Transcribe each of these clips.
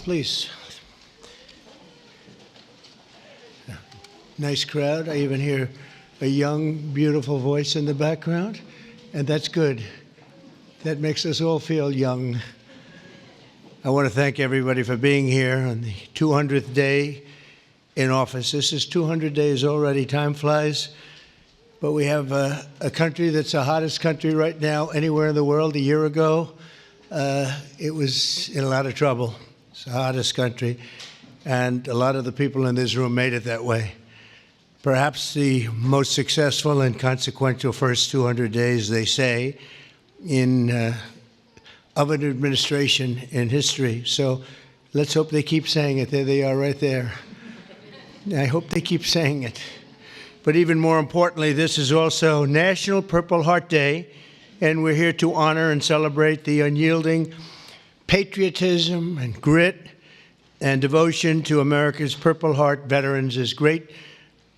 Please. Nice crowd. I even hear a young, beautiful voice in the background, and that's good. That makes us all feel young. I want to thank everybody for being here on the 200th day in office. This is 200 days already. Time flies. But we have a country that's the hottest country right now anywhere in the world. A year ago, it was in a lot of trouble. It's the hottest country. And a lot of the people in this room made it that way. Perhaps the most successful and consequential first 200 days, they say, of an administration in history. So let's hope they keep saying it. There they are right there. I hope they keep saying it. But even more importantly, this is also National Purple Heart Day, and we're here to honor and celebrate the unyielding patriotism and grit and devotion to America's Purple Heart veterans is great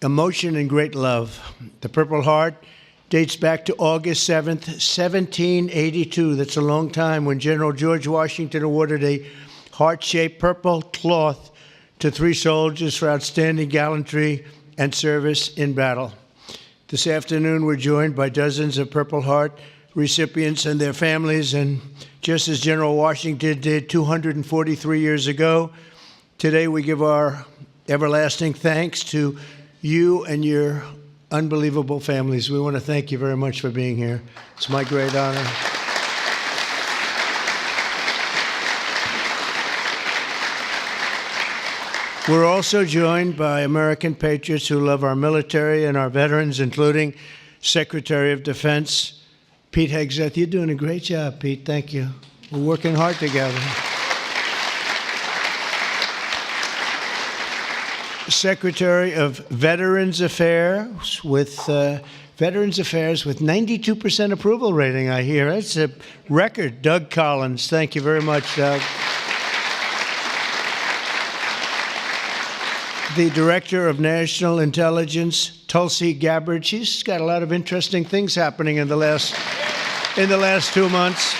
emotion and great love. The Purple Heart dates back to August 7th, 1782. That's a long time, when General George Washington awarded a heart-shaped purple cloth to 3 soldiers for outstanding gallantry and service in battle. This afternoon, we're joined by dozens of Purple Heart recipients and their families, and just as General Washington did 243 years ago, today we give our everlasting thanks to you and your unbelievable families. We want to thank you very much for being here. It's my great honor. We're also joined by American patriots who love our military and our veterans, including Secretary of Defense Pete Hegseth. You're doing a great job, Pete. Thank you. We're working hard together. Secretary of Veterans Affairs with 92% approval rating, I hear. That's a record. Doug Collins. Thank you very much, Doug. The Director of National Intelligence, Tulsi Gabbard. She's got a lot of interesting things happening in the last 2 months.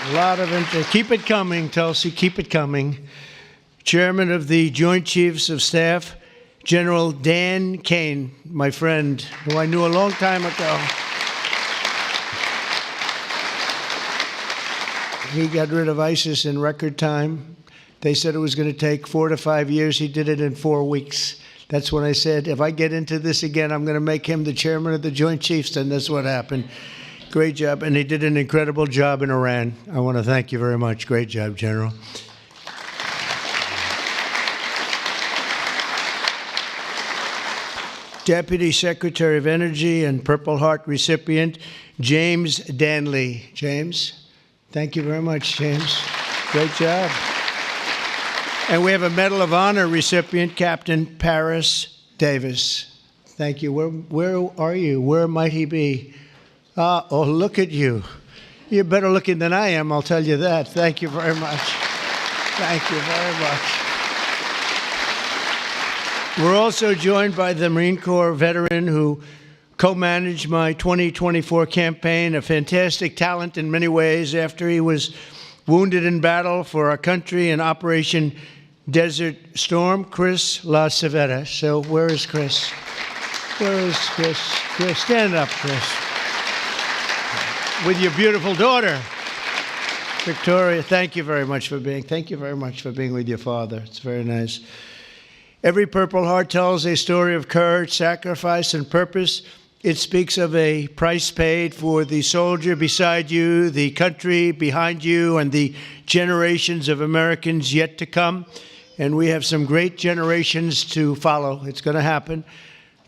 A lot of interest. Keep it coming, Tulsi. Keep it coming. Chairman of the Joint Chiefs of Staff, General Dan Caine, my friend, who I knew a long time ago. He got rid of ISIS in record time. They said it was going to take 4 to 5 years. He did it in 4 weeks. That's when I said, if I get into this again, I'm going to make him the chairman of the Joint Chiefs, and that's what happened. Great job, and he did an incredible job in Iran. I want to thank you very much. Great job, General. Deputy Secretary of Energy and Purple Heart recipient, James Danley. James, thank you very much, James. Great job. And we have a Medal of Honor recipient, Captain Paris Davis. Thank you. Where are you? Where might he be? Oh, look at you. You're better looking than I am, I'll tell you that. Thank you very much. Thank you very much. We're also joined by the Marine Corps veteran who co-managed my 2024 campaign, a fantastic talent in many ways after he was wounded in battle for our country in Operation Desert Storm, Chris LaCivetta. So where is Chris? Where is Chris? Chris, stand up, Chris. With your beautiful daughter, Victoria. Thank you very much for being with your father. It's very nice. Every Purple Heart tells a story of courage, sacrifice, and purpose. It speaks of a price paid for the soldier beside you, the country behind you, and the generations of Americans yet to come. And we have some great generations to follow. It's going to happen.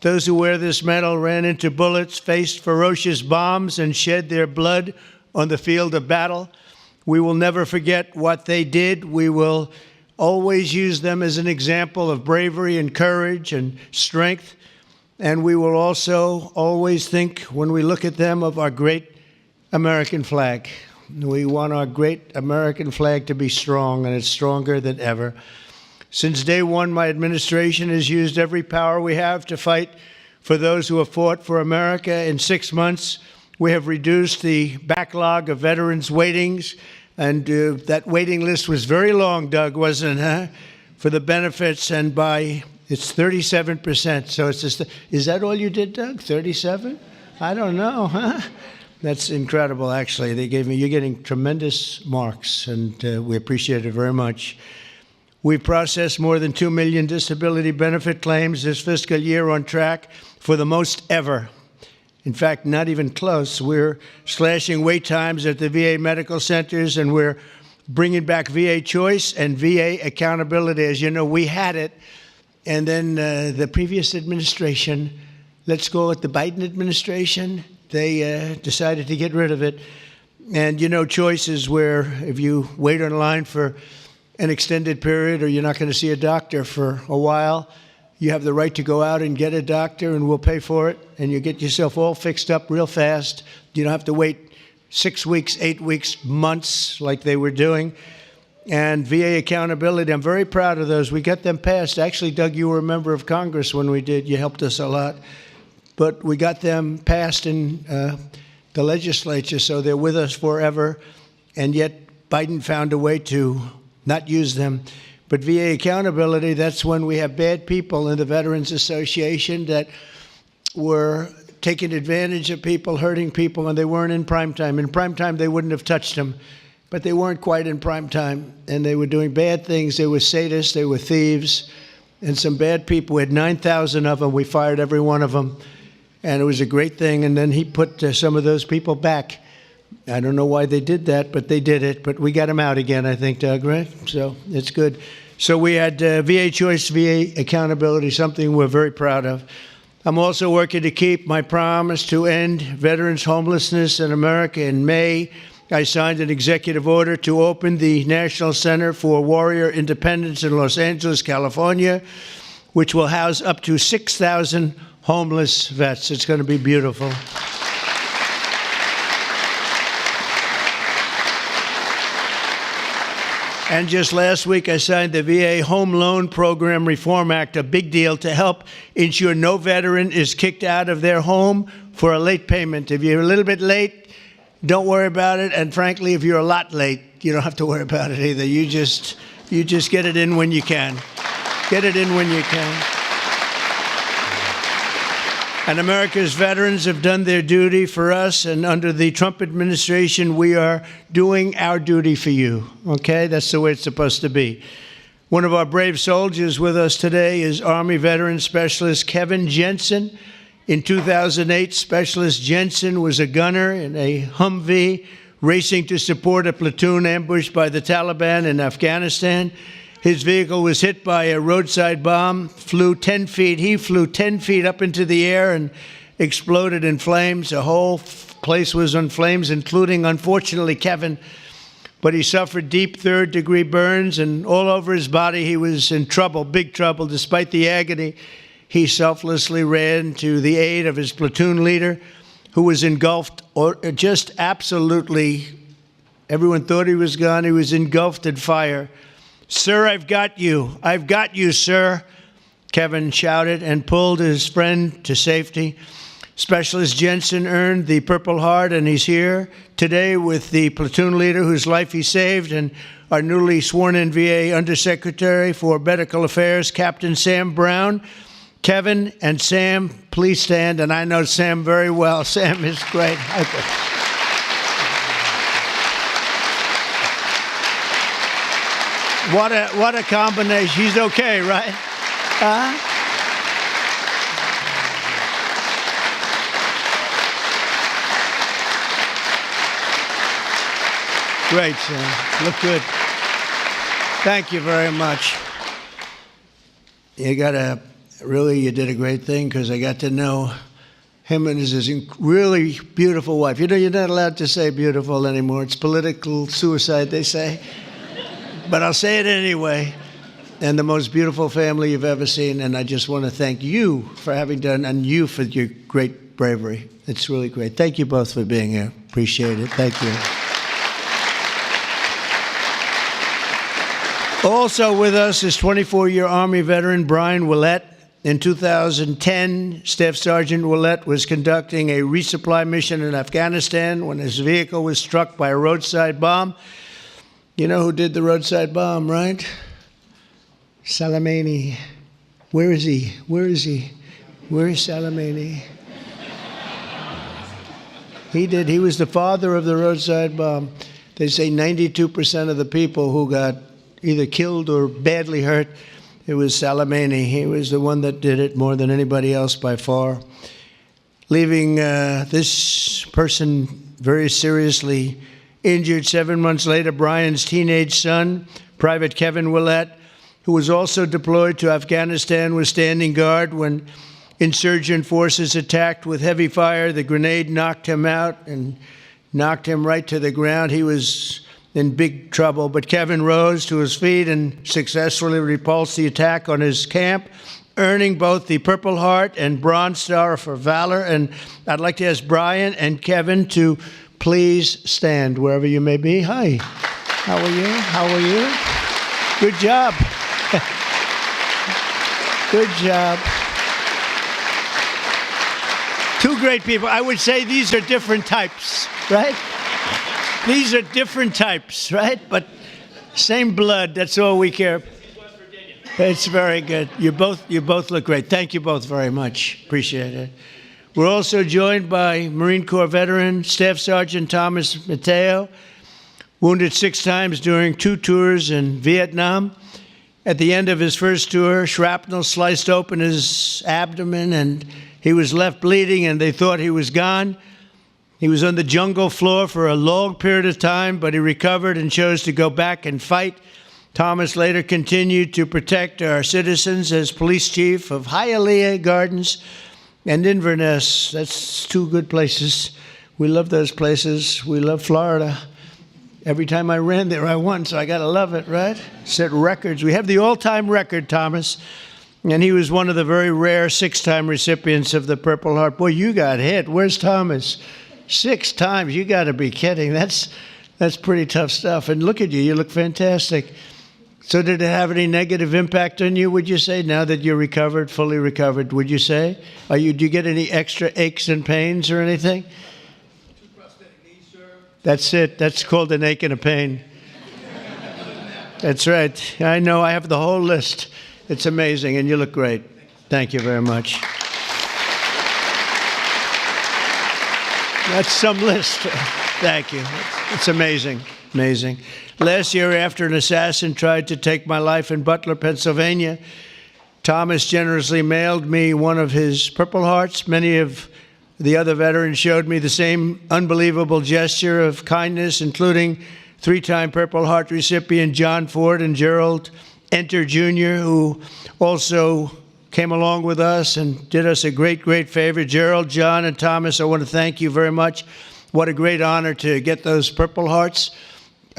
Those who wear this medal ran into bullets, faced ferocious bombs, and shed their blood on the field of battle. We will never forget what they did. We will always use them as an example of bravery and courage and strength. And we will also always think, when we look at them, of our great American flag. We want our great American flag to be strong, and it's stronger than ever. Since day one, my administration has used every power we have to fight for those who have fought for America. In 6 months, we have reduced the backlog of veterans' waitings And that waiting list was very long, Doug, wasn't it, huh? For the benefits, and it's 37%. So it's just, is that all you did, Doug? 37? I don't know, huh? That's incredible, actually. You're getting tremendous marks, and we appreciate it very much. We processed more than 2 million disability benefit claims this fiscal year, on track for the most ever. In fact, not even close. We're slashing wait times at the VA medical centers, and we're bringing back VA choice and VA accountability. As you know, we had it, and then the previous administration, let's go with the Biden administration, they decided to get rid of it. And you know, choice is where if you wait in line for an extended period or you're not going to see a doctor for a while, you have the right to go out and get a doctor, and we'll pay for it, and you get yourself all fixed up real fast. You don't have to wait 6 weeks, 8 weeks, months like they were doing. And VA accountability, I'm very proud of those. We got them passed. Actually, Doug, you were a member of Congress when we did. You helped us a lot. But we got them passed in the legislature, so they're with us forever. And yet Biden found a way to not use them. But VA accountability, that's when we have bad people in the Veterans Association that were taking advantage of people, hurting people, and they weren't in prime time. In prime time, they wouldn't have touched them, but they weren't quite in prime time, and they were doing bad things. They were sadists, they were thieves, and some bad people. We had 9,000 of them. We fired every one of them, and it was a great thing. And then he put some of those people back. I don't know why they did that, but they did it. But we got them out again, I think, Doug, right? So it's good. So we had VA choice, VA accountability, something we're very proud of. I'm also working to keep my promise to end veterans' homelessness in America. In May, I signed an executive order to open the National Center for Warrior Independence in Los Angeles, California, which will house up to 6,000 homeless vets. It's going to be beautiful. And just last week, I signed the VA Home Loan Program Reform Act, a big deal to help ensure no veteran is kicked out of their home for a late payment. If you're a little bit late, don't worry about it. And frankly, if you're a lot late, you don't have to worry about it either. You just get it in when you can. Get it in when you can. And America's veterans have done their duty for us, and under the Trump administration, we are doing our duty for you, okay? That's the way it's supposed to be. One of our brave soldiers with us today is Army Veteran Specialist Kevin Jensen. In 2008, Specialist Jensen was a gunner in a Humvee racing to support a platoon ambushed by the Taliban in Afghanistan. His vehicle was hit by a roadside bomb, flew 10 feet. He flew 10 feet up into the air and exploded in flames. The whole place was on flames, including, unfortunately, Kevin. But he suffered deep third-degree burns, and all over his body he was in trouble, big trouble. Despite the agony, he selflessly ran to the aid of his platoon leader, who was engulfed, or just absolutely, everyone thought he was gone. He was engulfed in fire. "Sir, I've got you. I've got you, sir," Kevin shouted and pulled his friend to safety. Specialist Jensen earned the Purple Heart, and he's here today with the platoon leader whose life he saved, and our newly sworn-in VA Undersecretary for Medical Affairs, Captain Sam Brown. Kevin and Sam, please stand, and I know Sam very well. Sam is great. What a combination. He's okay, right? Great, Sam. Look good. Thank you very much. You did a great thing, because I got to know him and his really beautiful wife. You know, you're not allowed to say beautiful anymore. It's political suicide, they say. But I'll say it anyway. And the most beautiful family you've ever seen. And I just want to thank you for having done, and you for your great bravery. It's really great. Thank you both for being here. Appreciate it. Thank you. Also with us is 24-year Army veteran Brian Willett. In 2010, Staff Sergeant Willett was conducting a resupply mission in Afghanistan when his vehicle was struck by a roadside bomb. You know who did the roadside bomb, right? Soleimani. Where is he? Where is he? Where is Soleimani? He did. He was the father of the roadside bomb. They say 92% of the people who got either killed or badly hurt, it was Soleimani. He was the one that did it more than anybody else by far. Leaving this person very seriously injured. 7 months later, Brian's teenage son, Private Kevin Willett, who was also deployed to Afghanistan, was standing guard when insurgent forces attacked with heavy fire. The grenade knocked him out and knocked him right to the ground. He was in big trouble, but Kevin rose to his feet and successfully repulsed the attack on his camp, earning both the Purple Heart and Bronze Star for valor. And I'd like to ask Brian and Kevin to please stand wherever you may be. Hi. How are you? How are you? Good job. Good job. Two great people. I would say these are different types, right? These are different types, right? But same blood. That's all we care. It's very good. You both look great. Thank you both very much. Appreciate it. We're also joined by Marine Corps veteran Staff Sergeant Thomas Mateo, wounded 6 times during 2 tours in Vietnam. At the end of his first tour, shrapnel sliced open his abdomen and he was left bleeding, and they thought he was gone. He was on the jungle floor for a long period of time, but he recovered and chose to go back and fight. Thomas later continued to protect our citizens as police chief of Hialeah Gardens and Inverness. That's 2 good places. We love those places. We love Florida. Every time I ran there, I won, so I got to love it, right? Set records. We have the all-time record, Thomas, and he was one of the very rare 6-time recipients of the Purple Heart. Boy, you got hit. Where's Thomas? 6 times. You got to be kidding. That's pretty tough stuff. And look at you. You look fantastic. So did it have any negative impact on you, would you say, now that you're recovered, fully recovered, would you say? Do you get any extra aches and pains or anything? 2 prosthetic knees, sir. That's it. That's called an ache and a pain. That's right. I know. I have the whole list. It's amazing, and you look great. Thank you very much. That's some list. Thank you. It's amazing. Amazing. Last year, after an assassin tried to take my life in Butler, Pennsylvania, Thomas generously mailed me one of his Purple Hearts. Many of the other veterans showed me the same unbelievable gesture of kindness, including 3-time Purple Heart recipient John Ford and Gerald Enter Jr., who also came along with us and did us a great, great favor. Gerald, John, and Thomas, I want to thank you very much. What a great honor to get those Purple Hearts.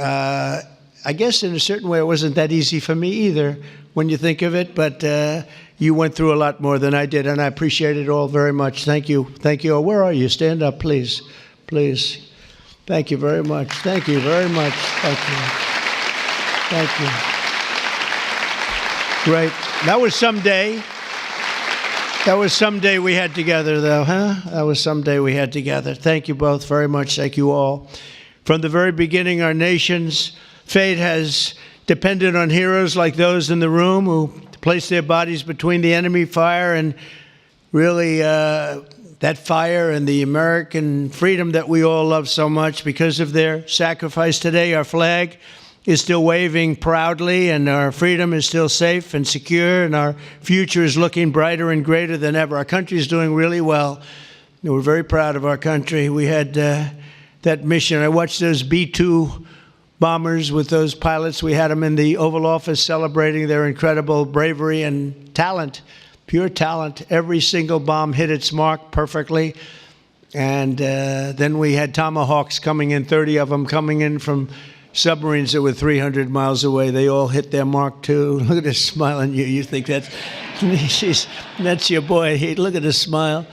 I guess in a certain way it wasn't that easy for me either when you think of it, but you went through a lot more than I did, and I appreciate it all very much. Thank you. Thank you. Where are you? Stand up, please. Please. Thank you very much. Thank you very much. Thank you. Thank you. Great. That was someday. That was someday we had together, though, huh? That was someday we had together. Thank you both very much. Thank you all. From the very beginning, our nation's fate has depended on heroes like those in the room who placed their bodies between the enemy fire and really that fire and the American freedom that we all love so much. Because of their sacrifice today, our flag is still waving proudly, and our freedom is still safe and secure, and our future is looking brighter and greater than ever. Our country is doing really well. We're very proud of our country. We had that mission. I watched those B-2 bombers with those pilots. We had them in the Oval Office celebrating their incredible bravery and talent, pure talent. Every single bomb hit its mark perfectly. And then we had Tomahawks coming in, 30 of them coming in from submarines that were 300 miles away. They all hit their mark, too. Look at this smile on you. You think that's your boy. Hey, look at this smile.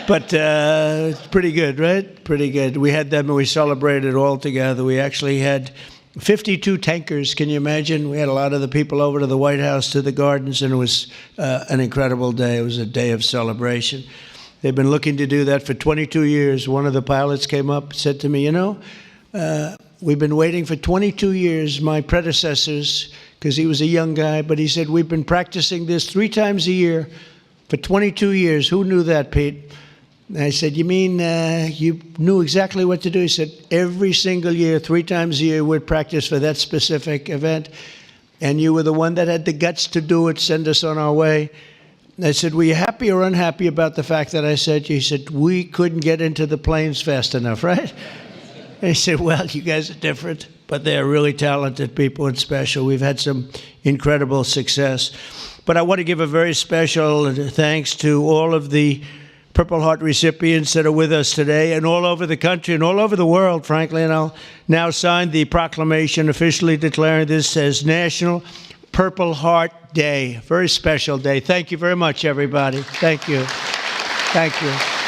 But it's pretty good, right? Pretty good. We had them and we celebrated all together. We actually had 52 tankers. Can you imagine? We had a lot of the people over to the White House, to the gardens, and it was an incredible day. It was a day of celebration. They've been looking to do that for 22 years. One of the pilots came up and said to me, we've been waiting for 22 years, my predecessors, because he was a young guy, but he said, we've been practicing this 3 times a year for 22 years. Who knew that, Pete? And I said, you mean you knew exactly what to do? He said, every single year, 3 times a year, we'd practice for that specific event. And you were the one that had the guts to do it, send us on our way. And I said, were you happy or unhappy about the fact that I said, he said, we couldn't get into the planes fast enough, right? And he said, well, you guys are different, but they're really talented people and special. We've had some incredible success. But I want to give a very special thanks to all of the Purple Heart recipients that are with us today and all over the country and all over the world, frankly. And I'll now sign the proclamation officially declaring this as National Purple Heart Day. Very special day. Thank you very much, everybody. Thank you. Thank you.